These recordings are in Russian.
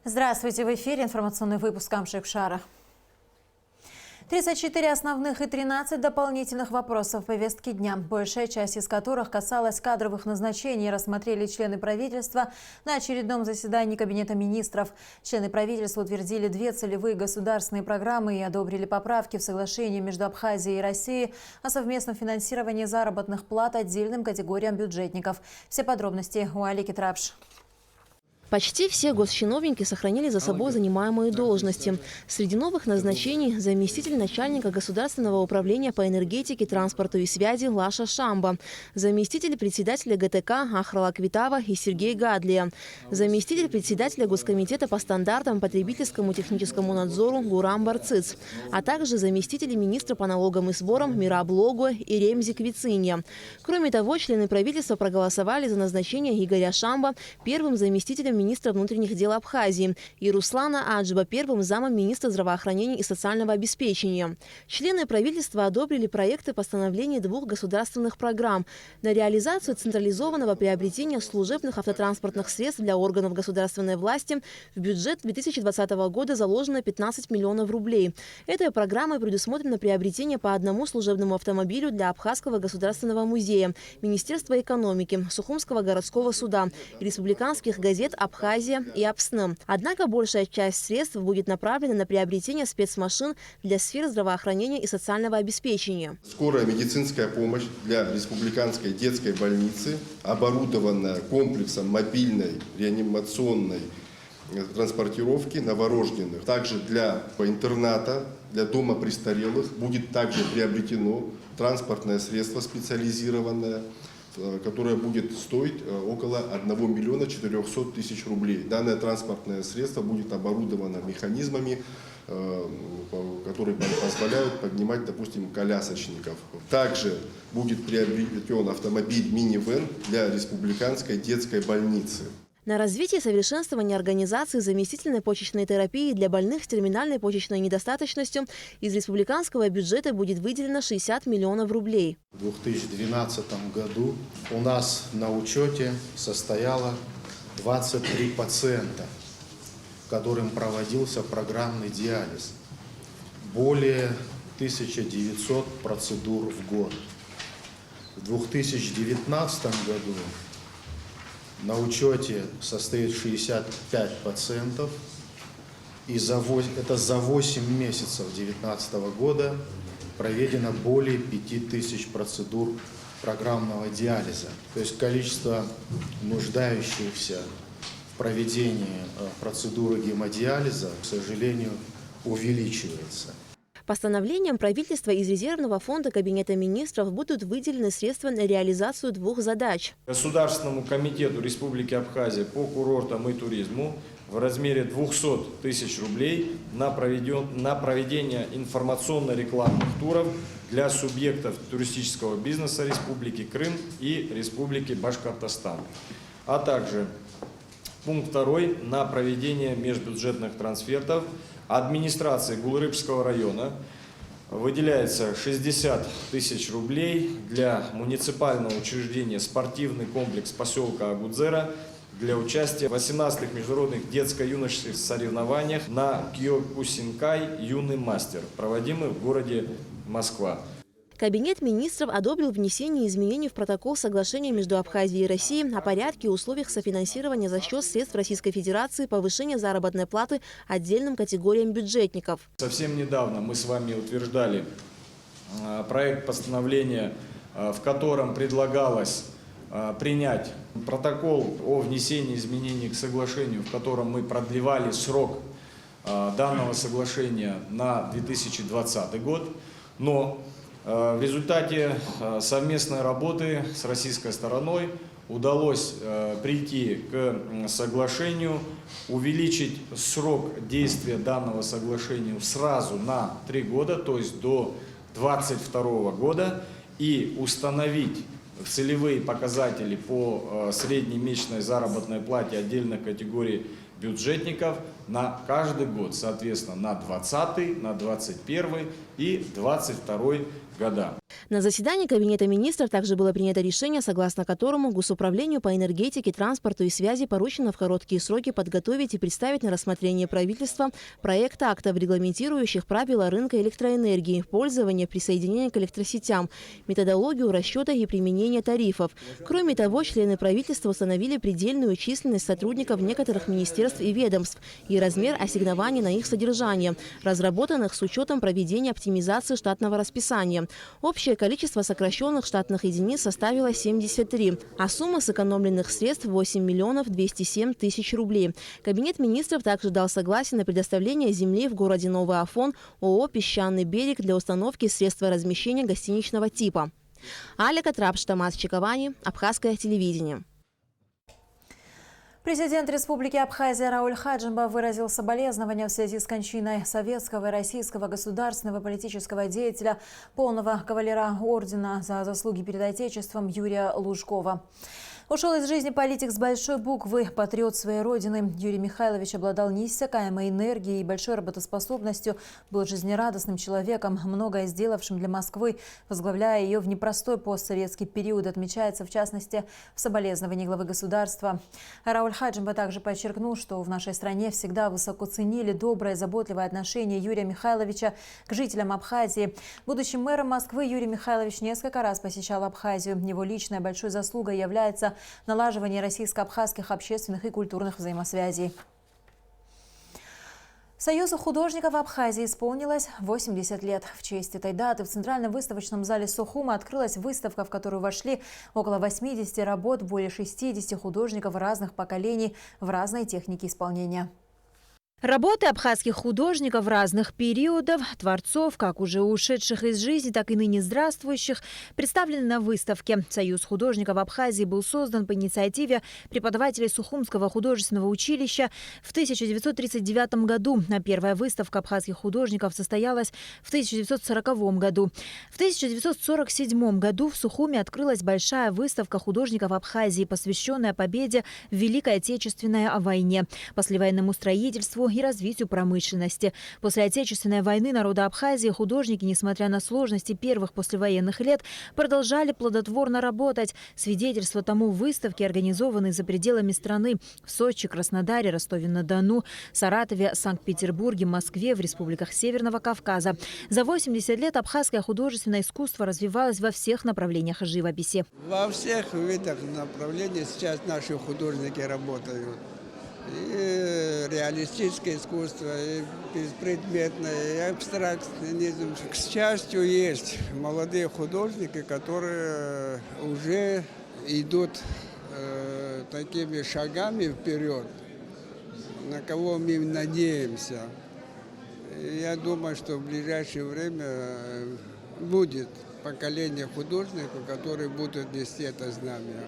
Здравствуйте, в эфире информационный выпуск Амшик-Шара. 34 основных и 13 дополнительных вопросов повестки дня, большая часть из которых касалась кадровых назначений, рассмотрели члены правительства на очередном заседании Кабинета министров. Члены правительства утвердили 2 целевые государственные программы и одобрили поправки в соглашении между Абхазией и Россией о совместном финансировании заработных плат отдельным категориям бюджетников. Все подробности у Алики Трапш. Почти все госчиновники сохранили за собой занимаемые должности. Среди новых назначений – заместитель начальника Государственного управления по энергетике, транспорту и связи Лаша Шамба, заместитель председателя ГТК Ахрала Квитава и Сергей Гадлия, заместитель председателя Госкомитета по стандартам потребительскому техническому надзору Гурам Барциц, а также заместители министра по налогам и сборам Мираб Лого и Ремзи Квицинья. Кроме того, члены правительства проголосовали за назначение Игоря Шамба первым заместителем министра внутренних дел Абхазии и Руслана Аджба первым замом министра здравоохранения и социального обеспечения. Члены правительства одобрили проекты постановлений 2 государственных программ на реализацию централизованного приобретения служебных автотранспортных средств для органов государственной власти. В бюджет 2020 года заложено 15 миллионов рублей. Этой программой предусмотрено приобретение по 1 служебному автомобилю для Абхазского государственного музея, Министерства экономики, Сухумского городского суда и республиканских газет «Абхазия» и «Апсны». Однако большая часть средств будет направлена на приобретение спецмашин для сфер здравоохранения и социального обеспечения. Скорая медицинская помощь для республиканской детской больницы, оборудованная комплексом мобильной реанимационной транспортировки новорожденных. Также для интерната, для дома престарелых будет также приобретено транспортное средство специализированное, которое будет стоить около 1 миллиона 400 тысяч рублей. Данное транспортное средство будет оборудовано механизмами, которые позволяют поднимать, допустим, колясочников. Также будет приобретен автомобиль мини-вэн для республиканской детской больницы. На развитие и совершенствование организации заместительной почечной терапии для больных с терминальной почечной недостаточностью из республиканского бюджета будет выделено 60 миллионов рублей. В 2012 году у нас на учете состояло 23 пациента, которым проводился программный диализ. Более 1900 процедур в год. В 2019 году на учете состоит 65 пациентов, и это за 8 месяцев 2019 года проведено более 5000 процедур программного диализа. То есть количество нуждающихся в проведении процедуры гемодиализа, к сожалению, увеличивается. Постановлением правительства из резервного фонда Кабинета министров будут выделены средства на реализацию 2 задач. Государственному комитету Республики Абхазия по курортам и туризму в размере 200 тысяч рублей на проведение информационно-рекламных туров для субъектов туристического бизнеса Республики Крым и Республики Башкортостан. А также пункт 2 на проведение межбюджетных трансфертов администрации Гулрыбского района выделяется 60 тысяч рублей для муниципального учреждения спортивный комплекс поселка Агудзера для участия в 18-х международных детско-юношеских соревнованиях на Киокусинкай «Юный мастер», проводимых в городе Москва. Кабинет министров одобрил внесение изменений в протокол соглашения между Абхазией и Россией о порядке и условиях софинансирования за счет средств Российской Федерации повышения заработной платы отдельным категориям бюджетников. Совсем недавно мы с вами утверждали проект постановления, в котором предлагалось принять протокол о внесении изменений к соглашению, в котором мы продлевали срок данного соглашения на 2020 год, но в результате совместной работы с российской стороной удалось прийти к соглашению, увеличить срок действия данного соглашения сразу на 3 года, то есть до 2022 года, и установить целевые показатели по средней месячной заработной плате отдельной категории бюджетников на каждый год, соответственно, на 2020, на 2021 и 2022 года. На заседании Кабинета министров также было принято решение, согласно которому Госуправлению по энергетике, транспорту и связи поручено в короткие сроки подготовить и представить на рассмотрение правительства проект актов, регламентирующих правила рынка электроэнергии, пользования, присоединения к электросетям, методологию расчета и применения тарифов. Кроме того, члены правительства установили предельную численность сотрудников некоторых министерств и ведомств и размер ассигнований на их содержание, разработанных с учетом проведения оптимизации штатного расписания. Общее количество сокращенных штатных единиц составило 73, а сумма сэкономленных средств – 8 миллионов 207 тысяч рублей. Кабинет министров также дал согласие на предоставление земли в городе Новый Афон ООО «Песчаный берег» для установки средства размещения гостиничного типа. Аля Катрапш, Тамас Чиковани, Абхазское телевидение. Президент Республики Абхазия Рауль Хаджимба выразил соболезнования в связи с кончиной советского и российского государственного политического деятеля, полного кавалера ордена за заслуги перед Отечеством Юрия Лужкова. Ушел из жизни политик с большой буквы, патриот своей родины. Юрий Михайлович обладал неиссякаемой энергией и большой работоспособностью, был жизнерадостным человеком, многое сделавшим для Москвы, возглавляя ее в непростой постсоветский период, отмечается в частности в соболезновании главы государства. Рауль Хаджимба также подчеркнул, что в нашей стране всегда высоко ценили доброе, заботливое отношение Юрия Михайловича к жителям Абхазии. Будучи мэром Москвы, Юрий Михайлович несколько раз посещал Абхазию. Его личной большой заслугой является налаживание российско-абхазских общественных и культурных взаимосвязей. Союзу художников Абхазии исполнилось 80 лет. В честь этой даты в Центральном выставочном зале Сухума открылась выставка, в которую вошли около 80 работ более 60 художников разных поколений в разной технике исполнения. Работы абхазских художников разных периодов, творцов, как уже ушедших из жизни, так и ныне здравствующих, представлены на выставке. Союз художников Абхазии был создан по инициативе преподавателей Сухумского художественного училища в 1939 году. А первая выставка абхазских художников состоялась в 1940 году. В 1947 году в Сухуме открылась большая выставка художников Абхазии, посвященная победе в Великой Отечественной войне, послевоенному строительству и развитию промышленности. После Отечественной войны народа Абхазии художники, несмотря на сложности первых послевоенных лет, продолжали плодотворно работать. Свидетельство тому выставки, организованные за пределами страны в Сочи, Краснодаре, Ростове-на-Дону, Саратове, Санкт-Петербурге, Москве, в республиках Северного Кавказа. За 80 лет абхазское художественное искусство развивалось во всех направлениях живописи. Во всех видах направлений сейчас наши художники работают. И реалистическое искусство, и беспредметное, и абстракционизм. К счастью, есть молодые художники, которые уже идут такими шагами вперед, на кого мы надеемся. И я думаю, что в ближайшее время будет поколение художников, которые будут нести это знамя.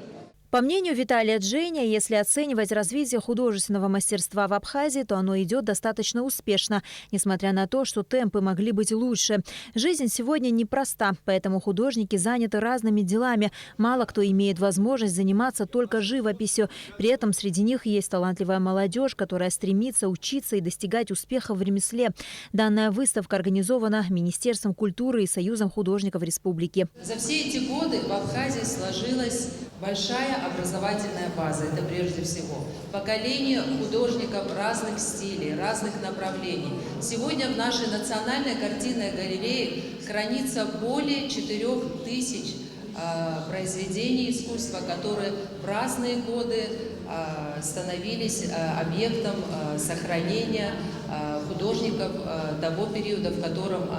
По мнению Виталия Дженя, если оценивать развитие художественного мастерства в Абхазии, то оно идет достаточно успешно, несмотря на то, что темпы могли быть лучше. Жизнь сегодня непроста, поэтому художники заняты разными делами. Мало кто имеет возможность заниматься только живописью. При этом среди них есть талантливая молодежь, которая стремится учиться и достигать успеха в ремесле. Данная выставка организована Министерством культуры и Союзом художников республики. За все эти годы в Абхазии сложилась большая образовательная база, это прежде всего. Поколение художников разных стилей, разных направлений. Сегодня в нашей национальной картинной галерее хранится более 4000 произведений искусства, которые в разные годы становились объектом сохранения художников того периода, в котором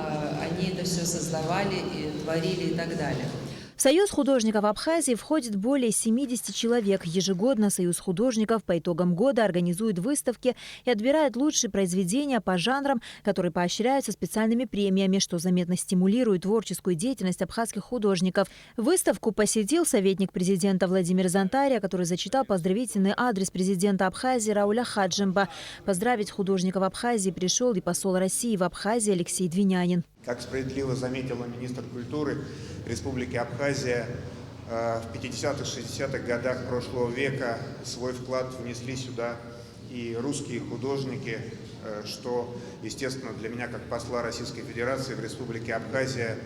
они это все создавали, и творили и так далее. В Союз художников Абхазии входит более 70 человек. Ежегодно Союз художников по итогам года организует выставки и отбирает лучшие произведения по жанрам, которые поощряются специальными премиями, что заметно стимулирует творческую деятельность абхазских художников. Выставку посетил советник президента Владимир Зантария, который зачитал поздравительный адрес президента Абхазии Рауля Хаджимба. Поздравить художников Абхазии пришел и посол России в Абхазии Алексей Двинянин. Как справедливо заметила министр культуры Республики Абхазия, в 50-х, 60-х годах прошлого века свой вклад внесли сюда и русские художники, что, естественно, для меня, как посла Российской Федерации в Республике Абхазия,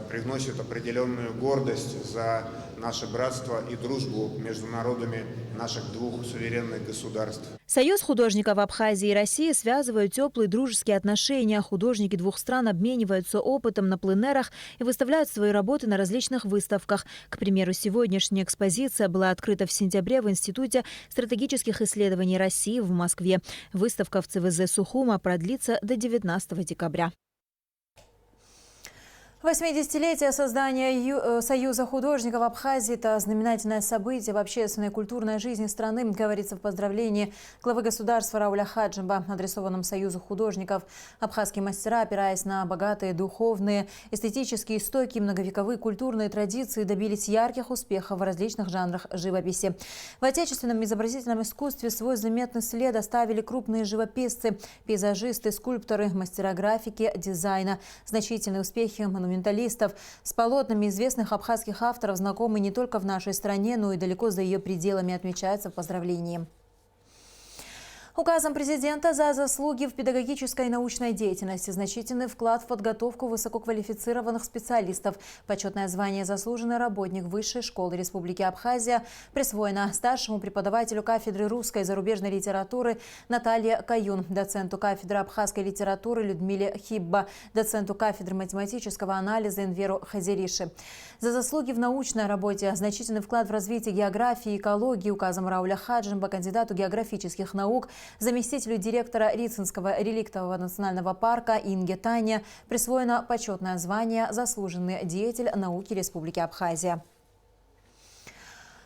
привносит определенную гордость за наше братство и дружбу между народами наших двух суверенных государств. Союз художников Абхазии и России связывают теплые дружеские отношения. Художники двух стран обмениваются опытом на пленэрах и выставляют свои работы на различных выставках. К примеру, сегодняшняя экспозиция была открыта в сентябре в Институте стратегических исследований России в Москве. Выставка в ЦВЗ Сухума продлится до 19 декабря. 80-летие создания Союза художников Абхазии – это знаменательное событие в общественной и культурной жизни страны, говорится в поздравлении главы государства Рауля Хаджиба, адресованном Союзу художников. Абхазские мастера, опираясь на богатые духовные, эстетические истоки, многовековые культурные традиции, добились ярких успехов в различных жанрах живописи. В отечественном изобразительном искусстве свой заметный след оставили крупные живописцы, пейзажисты, скульпторы, мастера графики, дизайна. Значительные успехи монументалистов с полотнами известных абхазских авторов знакомы не только в нашей стране, но и далеко за ее пределами, отмечается в поздравлении. Указом президента за заслуги в педагогической и научной деятельности значительный вклад в подготовку высококвалифицированных специалистов. Почетное звание «Заслуженный работник Высшей школы Республики Абхазия» присвоено старшему преподавателю кафедры русской и зарубежной литературы Наталье Каюн, доценту кафедры абхазской литературы Людмиле Хибба, доценту кафедры математического анализа Энверу Хазериши. За заслуги в научной работе, значительный вклад в развитие географии и экологии указом Рауля Хаджиба кандидату географических наук, заместителю директора Рицинского реликтового национального парка Инге Таня присвоено почетное звание «Заслуженный деятель науки Республики Абхазия».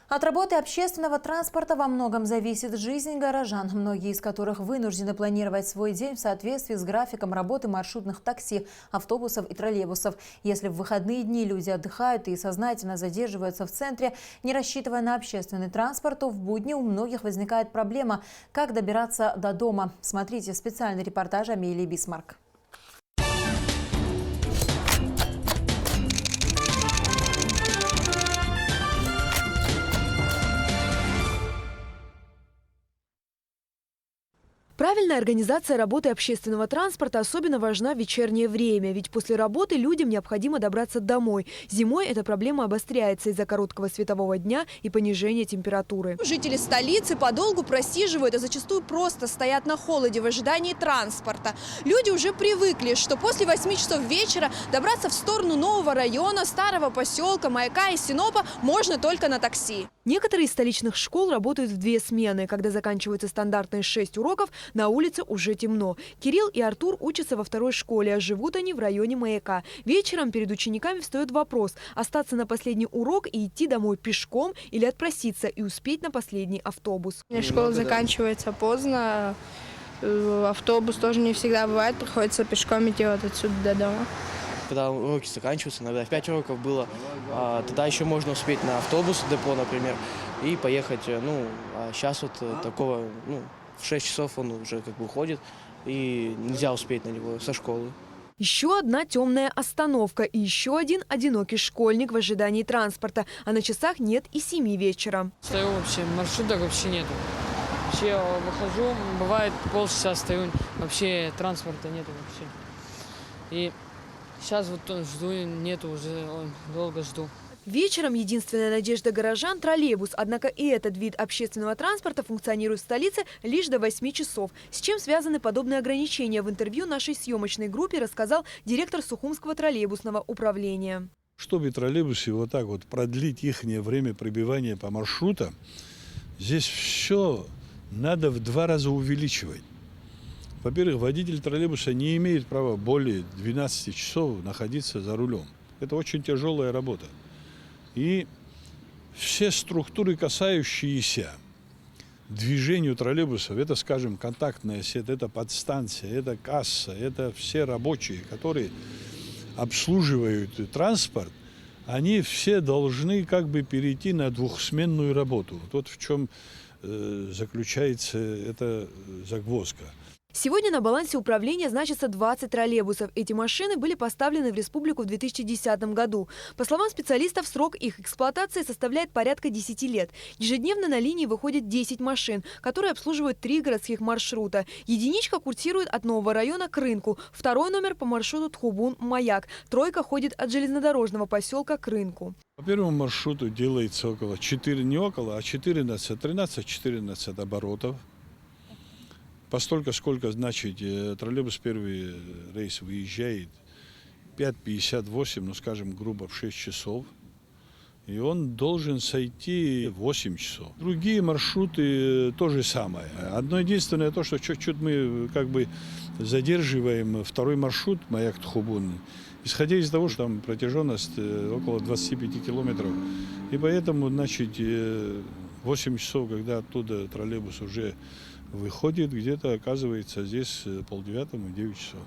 От работы общественного транспорта во многом зависит жизнь горожан, многие из которых вынуждены планировать свой день в соответствии с графиком работы маршрутных такси, автобусов и троллейбусов. Если в выходные дни люди отдыхают и сознательно задерживаются в центре, не рассчитывая на общественный транспорт, то в будни у многих возникает проблема, как добираться до дома. Смотрите специальный репортаж Амелии Бисмарк. Правильная организация работы общественного транспорта особенно важна в вечернее время, ведь после работы людям необходимо добраться домой. Зимой эта проблема обостряется из-за короткого светового дня и понижения температуры. Жители столицы подолгу просиживают и зачастую просто стоят на холоде в ожидании транспорта. Люди уже привыкли, что после 8 часов вечера добраться в сторону нового района, старого поселка, Маяка и Синопа можно только на такси. Некоторые из столичных школ работают в 2 смены. Когда заканчиваются стандартные 6 уроков, на улице уже темно. Кирилл и Артур учатся во 2-й школе, а живут они в районе Маяка. Вечером перед учениками встает вопрос – остаться на последний урок и идти домой пешком или отпроситься и успеть на последний автобус. У меня школа заканчивается поздно, автобус тоже не всегда бывает, приходится пешком идти вот отсюда до дома. Когда уроки заканчиваются, иногда в 5 уроков было, тогда еще можно успеть на автобус, депо, например, и поехать. А сейчас вот такого, в 6 часов он уже как бы уходит, и нельзя успеть на него со школы. Еще одна темная остановка и еще один одинокий школьник в ожидании транспорта, а на часах нет и 7 вечера. Стою вообще, маршруток вообще нету. Вообще выхожу, бывает полчаса стою, вообще транспорта нету вообще. И сейчас вот жду, нету, уже долго жду. Вечером единственная надежда горожан – троллейбус. Однако и этот вид общественного транспорта функционирует в столице лишь до 8 часов. С чем связаны подобные ограничения, в интервью нашей съемочной группе рассказал директор Сухумского троллейбусного управления. Чтобы троллейбусы вот так вот продлить их время прибывания по маршрутам, здесь все надо в 2 раза увеличивать. Во-первых, водитель троллейбуса не имеет права более 12 часов находиться за рулем. Это очень тяжелая работа. И все структуры, касающиеся движению троллейбусов, это, скажем, контактная сеть, это подстанция, это касса, это все рабочие, которые обслуживают транспорт, они все должны как бы перейти на двухсменную работу. Вот в чем заключается эта загвоздка. Сегодня на балансе управления значится 20 троллейбусов. Эти машины были поставлены в республику в 2010 году. По словам специалистов, срок их эксплуатации составляет порядка 10 лет. Ежедневно на линии выходит 10 машин, которые обслуживают 3 городских маршрута. Единичка курсирует от Нового района к рынку, второй номер по маршруту Тхубун-Маяк, тройка ходит от железнодорожного поселка к рынку. По первому маршруту делается около 13-14 оборотов. Постолько, сколько, значит, троллейбус первый рейс выезжает 5:58, ну, скажем, грубо в 6 часов. И он должен сойти в 8 часов. Другие маршруты то же самое. Одно единственное то, что чуть-чуть мы как бы задерживаем второй маршрут Маяк-Тхубун, исходя из того, что там протяженность около 25 километров. И поэтому, значит, 8 часов, когда оттуда троллейбус уже выходит, где-то оказывается здесь 8:30-9 часов.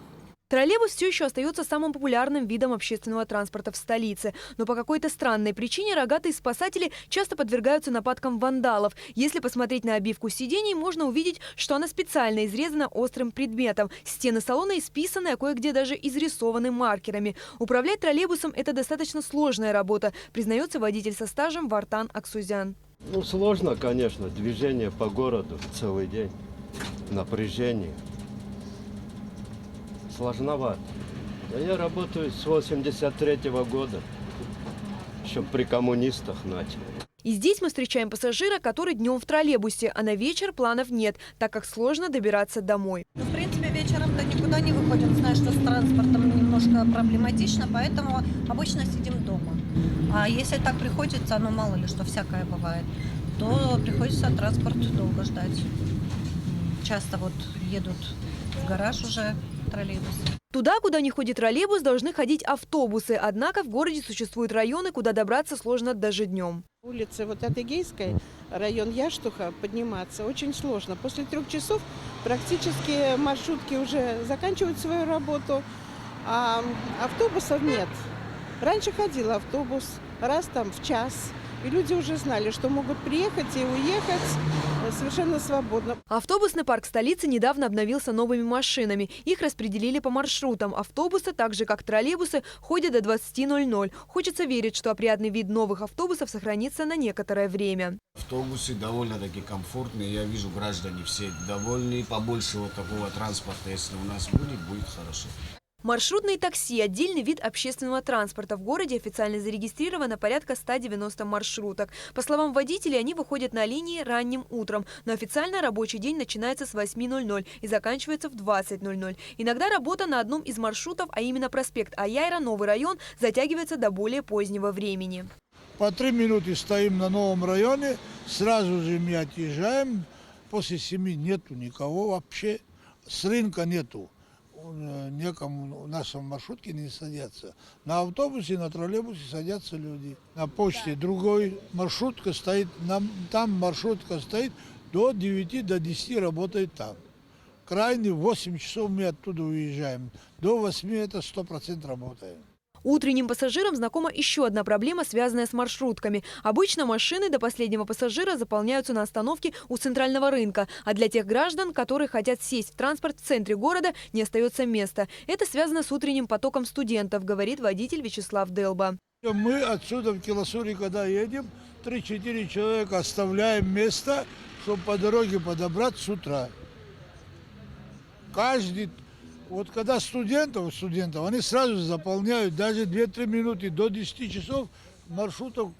Троллейбус все еще остается самым популярным видом общественного транспорта в столице. Но по какой-то странной причине рогатые спасатели часто подвергаются нападкам вандалов. Если посмотреть на обивку сидений, можно увидеть, что она специально изрезана острым предметом. Стены салона исписаны, а кое-где даже изрисованы маркерами. Управлять троллейбусом – это достаточно сложная работа, признается водитель со стажем Вартан Аксузян. Ну, сложно, конечно, движение по городу целый день, напряжение. Сложновато. Да я работаю с 83-го года, еще при коммунистах начал. И здесь мы встречаем пассажира, который днем в троллейбусе, а на вечер планов нет, так как сложно добираться домой. Ну, в принципе, вечером-то никуда не выходим, знаешь, что с транспортом немножко проблематично, поэтому обычно сидим дома. А если так приходится, ну мало ли что, всякое бывает, то приходится транспорт долго ждать. Часто вот едут в гараж уже троллейбусы. Туда, куда не ходит троллейбус, должны ходить автобусы. Однако в городе существуют районы, куда добраться сложно даже днем. Улица вот Адыгейская, район Яштуха, подниматься очень сложно. После 3 часов практически маршрутки уже заканчивают свою работу, а автобусов нет. Раньше ходил автобус раз там в час, и люди уже знали, что могут приехать и уехать совершенно свободно. Автобусный парк столицы недавно обновился новыми машинами. Их распределили по маршрутам. Автобусы, так же как троллейбусы, ходят до 20:00. Хочется верить, что опрятный вид новых автобусов сохранится на некоторое время. Автобусы довольно-таки комфортные. Я вижу, граждане все довольны. Побольше вот такого транспорта, если у нас будет хорошо. Маршрутные такси – отдельный вид общественного транспорта. В городе официально зарегистрировано порядка 190 маршруток. По словам водителей, они выходят на линии ранним утром. Но официально рабочий день начинается с 8:00 и заканчивается в 20:00. Иногда работа на одном из маршрутов, а именно проспект Аяйра, Новый район, затягивается до более позднего времени. По 3 минуты стоим на новом районе, сразу же мы отъезжаем. После 7 нету никого вообще, с рынка нету. Некому в нашем маршрутке не садятся. На автобусе, на троллейбусе садятся люди. На почте другой маршрутка стоит, там маршрутка стоит до 9, до 10 работает там. Крайне в 8 часов мы оттуда уезжаем. До 8 это 100% работаем. Утренним пассажирам знакома еще одна проблема, связанная с маршрутками. Обычно машины до последнего пассажира заполняются на остановке у центрального рынка. А для тех граждан, которые хотят сесть в транспорт в центре города, не остается места. Это связано с утренним потоком студентов, говорит водитель Вячеслав Делба. Мы отсюда в Киласури, когда едем, 3-4 человека оставляем место, чтобы по дороге подобрать с утра. Каждый... Вот когда студентов, они сразу заполняют, даже 2-3 минуты до 10 часов маршрутов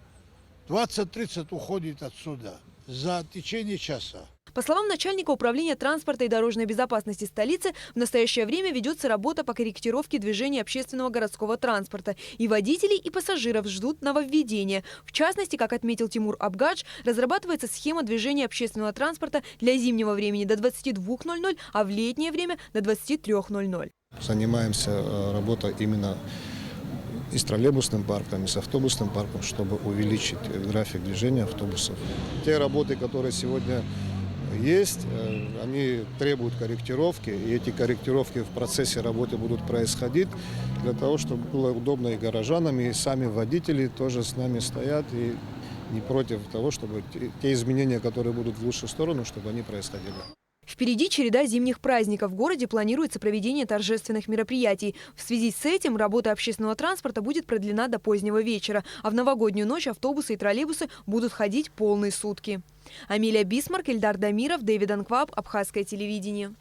20-30 уходит отсюда за течение часа. По словам начальника управления транспорта и дорожной безопасности столицы, в настоящее время ведется работа по корректировке движения общественного городского транспорта. И водителей, и пассажиров ждут нововведения. В частности, как отметил Тимур Абгадж, разрабатывается схема движения общественного транспорта для зимнего времени до 22:00, а в летнее время до 23:00. Занимаемся работой именно и с троллейбусным парком, и с автобусным парком, чтобы увеличить график движения автобусов. Те работы, которые сегодня есть, они требуют корректировки, и эти корректировки в процессе работы будут происходить для того, чтобы было удобно и горожанам, и сами водители тоже с нами стоят и не против того, чтобы те изменения, которые будут в лучшую сторону, чтобы они происходили. Впереди череда зимних праздников. В городе планируется проведение торжественных мероприятий. В связи с этим работа общественного транспорта будет продлена до позднего вечера, а в новогоднюю ночь автобусы и троллейбусы будут ходить полные сутки. Амелия Бисмарк, Эльдар Дамиров, Дэвид Анкваб, Абхазское телевидение.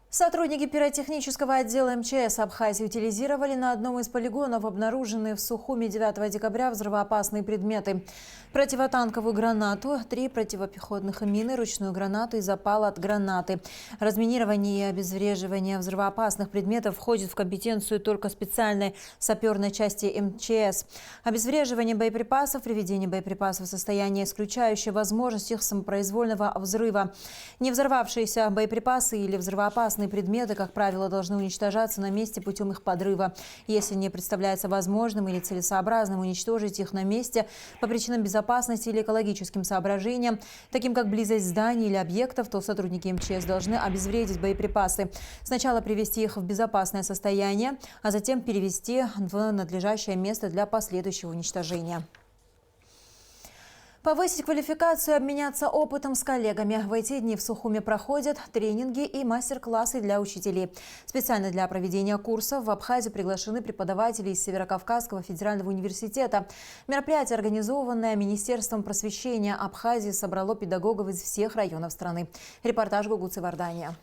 Сотрудники пиротехнического отдела МЧС Абхазии утилизировали на одном из полигонов обнаруженные в Сухуми 9 декабря взрывоопасные предметы. Противотанковую гранату, 3 противопехотных мины, ручную гранату и запал от гранаты. Разминирование и обезвреживание взрывоопасных предметов входит в компетенцию только специальной саперной части МЧС. Обезвреживание боеприпасов, приведение боеприпасов в состояние, исключающее возможность их самопроизвольного взрыва. Не взорвавшиеся боеприпасы или взрывоопасные предметы, как правило, должны уничтожаться на месте путем их подрыва. Если не представляется возможным или целесообразным уничтожить их на месте по причинам безопасности или экологическим соображениям, таким как близость зданий или объектов, то сотрудники МЧС должны обезвредить боеприпасы. Сначала привести их в безопасное состояние, а затем перевести в надлежащее место для последующего уничтожения. Повысить квалификацию и обменяться опытом с коллегами. В эти дни в Сухуми проходят тренинги и мастер-классы для учителей. Специально для проведения курсов в Абхазию приглашены преподаватели из Северокавказского федерального университета. Мероприятие, организованное Министерством просвещения Абхазии, собрало педагогов из всех районов страны. Репортаж Гугуцы Вардания.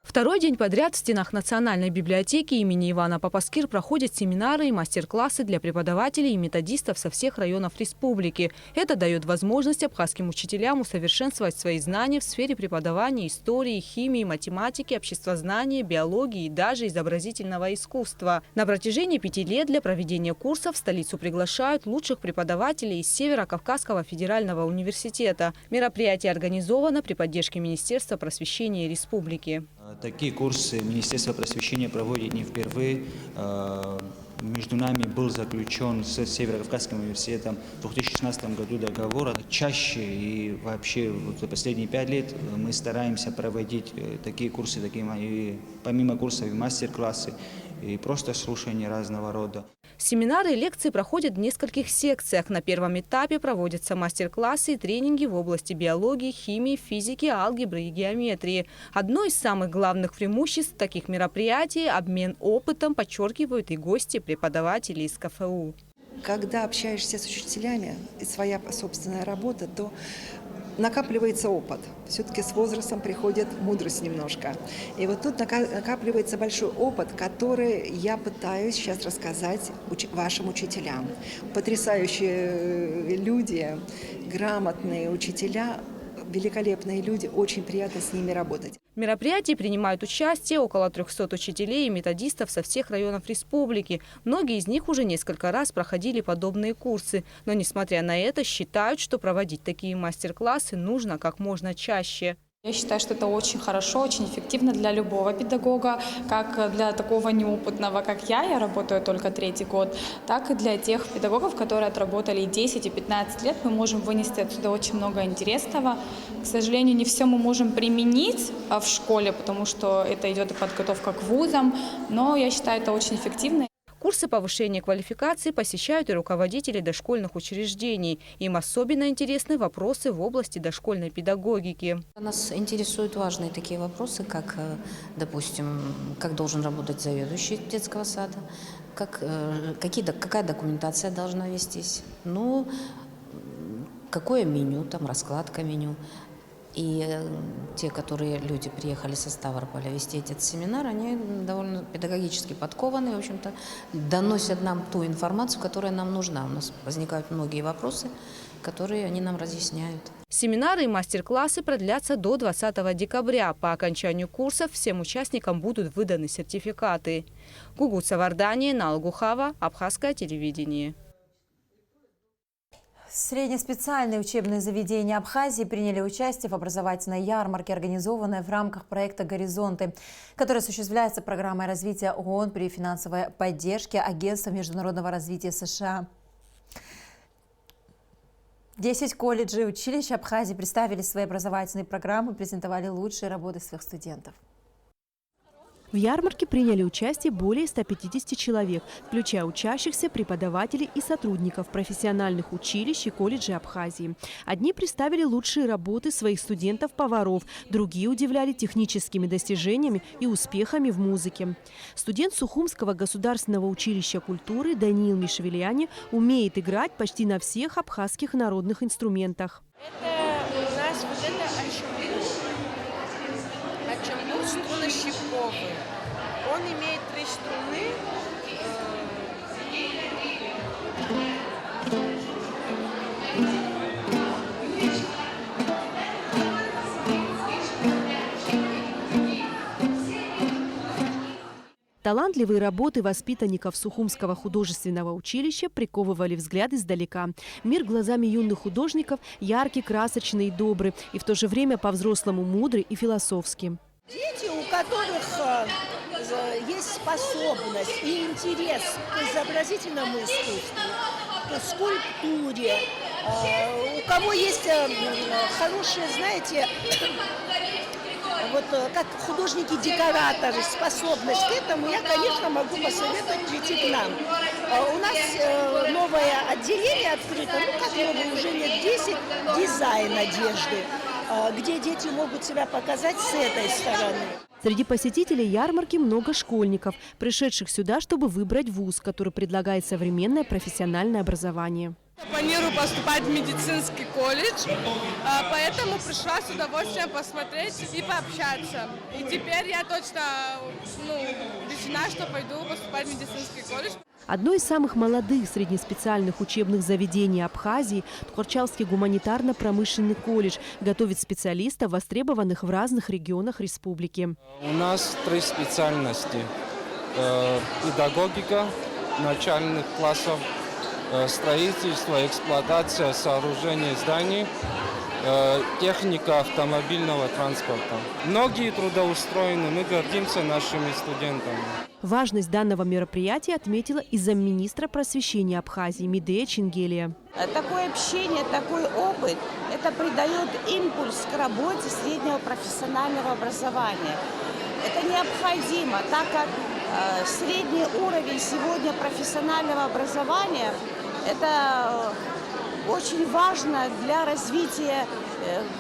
Второй день подряд в стенах Национальной библиотеки имени Ивана Папаскир проходят семинары и мастер-классы для преподавателей и методистов со всех районов республики. Это дает возможность абхазским учителям усовершенствовать свои знания в сфере преподавания истории, химии, математики, обществознания, биологии и даже изобразительного искусства. На протяжении 5 лет для проведения курсов в столицу приглашают лучших преподавателей из Северо-Кавказского федерального университета. Мероприятие организовано при поддержке Министерства просвещения республики. Такие курсы Министерство просвещения проводит не впервые. Между нами был заключен с Северо-Кавказским университетом в 2016 году договор. Чаще и вообще за последние 5 лет мы стараемся проводить такие курсы, помимо курсов и мастер-классы, и просто слушания разного рода. Семинары и лекции проходят в нескольких секциях. На первом этапе проводятся мастер-классы и тренинги в области биологии, химии, физики, алгебры и геометрии. Одно из самых главных преимуществ таких мероприятий – обмен опытом, подчеркивают и гости, преподаватели из КФУ. Когда общаешься с учителями и своя собственная работа, то накапливается опыт. Все-таки с возрастом приходит мудрость немножко. И вот тут накапливается большой опыт, который я пытаюсь сейчас рассказать вашим учителям. Потрясающие люди, грамотные учителя, великолепные люди, очень приятно с ними работать. В мероприятии принимают участие около 300 учителей и методистов со всех районов республики. Многие из них уже несколько раз проходили подобные курсы. Но, несмотря на это, считают, что проводить такие мастер-классы нужно как можно чаще. Я считаю, что это очень хорошо, очень эффективно для любого педагога, как для такого неопытного, как я работаю только 3-й год, так и для тех педагогов, которые отработали и 10, и 15 лет. Мы можем вынести отсюда очень много интересного. К сожалению, не все мы можем применить в школе, потому что это идет и подготовка к вузам, но я считаю, это очень эффективно. Курсы повышения квалификации посещают и руководители дошкольных учреждений. Им особенно интересны вопросы в области дошкольной педагогики. Нас интересуют важные такие вопросы, как, допустим, как должен работать заведующий детского сада, какая документация должна вестись, какое меню, там раскладка меню. И те, люди приехали со Ставрополя вести этот семинар, они довольно педагогически подкованы, в общем-то, доносят нам ту информацию, которая нам нужна. У нас возникают многие вопросы, которые они нам разъясняют. Семинары и мастер-классы продлятся до 20 декабря. По окончанию курсов всем участникам будут выданы сертификаты. Гугуца Вардания, Налгухава, Абхазское телевидение. Среднеспециальные учебные заведения Абхазии приняли участие в образовательной ярмарке, организованной в рамках проекта «Горизонты», который осуществляется программой развития ООН при финансовой поддержке Агентства международного развития США. 10 колледжей и училищ Абхазии представили свои образовательные программы и презентовали лучшие работы своих студентов. В ярмарке приняли участие более 150 человек, включая учащихся, преподавателей и сотрудников профессиональных училищ и колледжей Абхазии. Одни представили лучшие работы своих студентов-поваров, другие удивляли техническими достижениями и успехами в музыке. Студент Сухумского государственного училища культуры Даниил Мишевельяни умеет играть почти на всех абхазских народных инструментах. Это у нас вот это ачамбур струнно-щипковый. Он имеет 3 струны. Талантливые работы воспитанников Сухумского художественного училища приковывали взгляд издалека. Мир глазами юных художников яркий, красочный и добрый, и в то же время по-взрослому мудрый и философский. Дети, у которых есть способность и интерес к изобразительному искусству, к скульптуре, у кого есть хорошие, знаете, вот как художники-декораторы, способность к этому, я, конечно, могу посоветовать прийти к нам. У нас новое отделение открыто, как новое, уже лет 10, дизайн одежды, где дети могут себя показать с этой стороны. Среди посетителей ярмарки много школьников, пришедших сюда, чтобы выбрать вуз, который предлагает современное профессиональное образование. Планирую поступать в медицинский колледж, поэтому пришла с удовольствием посмотреть и пообщаться. И теперь я точно решена, что пойду поступать в медицинский колледж. Одно из самых молодых среднеспециальных учебных заведений Абхазии, Тхорчалский гуманитарно-промышленный колледж, готовит специалистов, востребованных в разных регионах республики. У нас 3 специальности. Педагогика начальных классов, строительство, эксплуатация сооружений зданий, техника автомобильного транспорта. Многие трудоустроены, мы гордимся нашими студентами. Важность данного мероприятия отметила и замминистра просвещения Абхазии Медея Чингелия. Такое общение, такой опыт, это придает импульс к работе среднего профессионального образования. Это необходимо, так как средний уровень сегодня профессионального образования – это очень важно для развития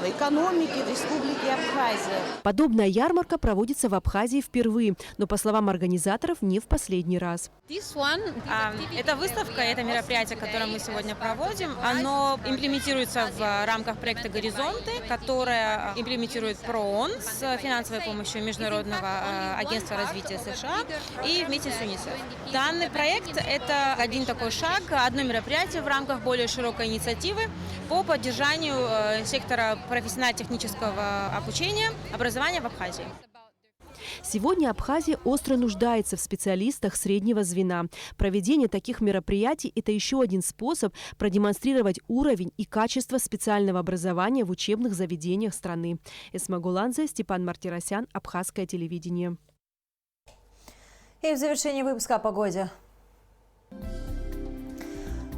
экономики в Республике Абхазия. Подобная ярмарка проводится в Абхазии впервые, но, по словам организаторов, не в последний раз. Это выставка, это мероприятие, которое мы сегодня проводим. Оно имплементируется в рамках проекта «Горизонты», которое имплементирует ПРООН с финансовой помощью Международного агентства развития США и вместе с ЮНИСЕФ. Данный проект – это один такой шаг, одно мероприятие в рамках более широкой инициативы по поддержанию сектора профессионально-технического обучения, образования в Абхазии. Сегодня Абхазия остро нуждается в специалистах среднего звена. Проведение таких мероприятий – это еще один способ продемонстрировать уровень и качество специального образования в учебных заведениях страны. Эсма Гуланзе, Степан Мартиросян, Абхазское телевидение. И в завершении выпуска о погоде.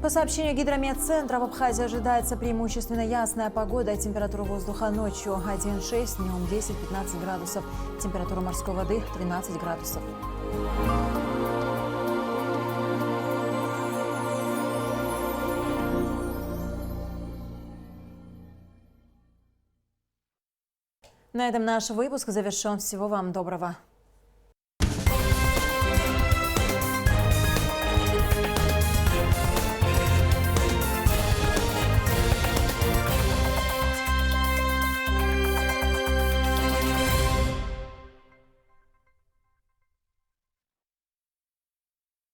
По сообщению Гидрометцентра, в Абхазии ожидается преимущественно ясная погода. Температура воздуха ночью 1,6, днем 10-15 градусов. Температура морской воды 13 градусов. На этом наш выпуск завершен. Всего вам доброго.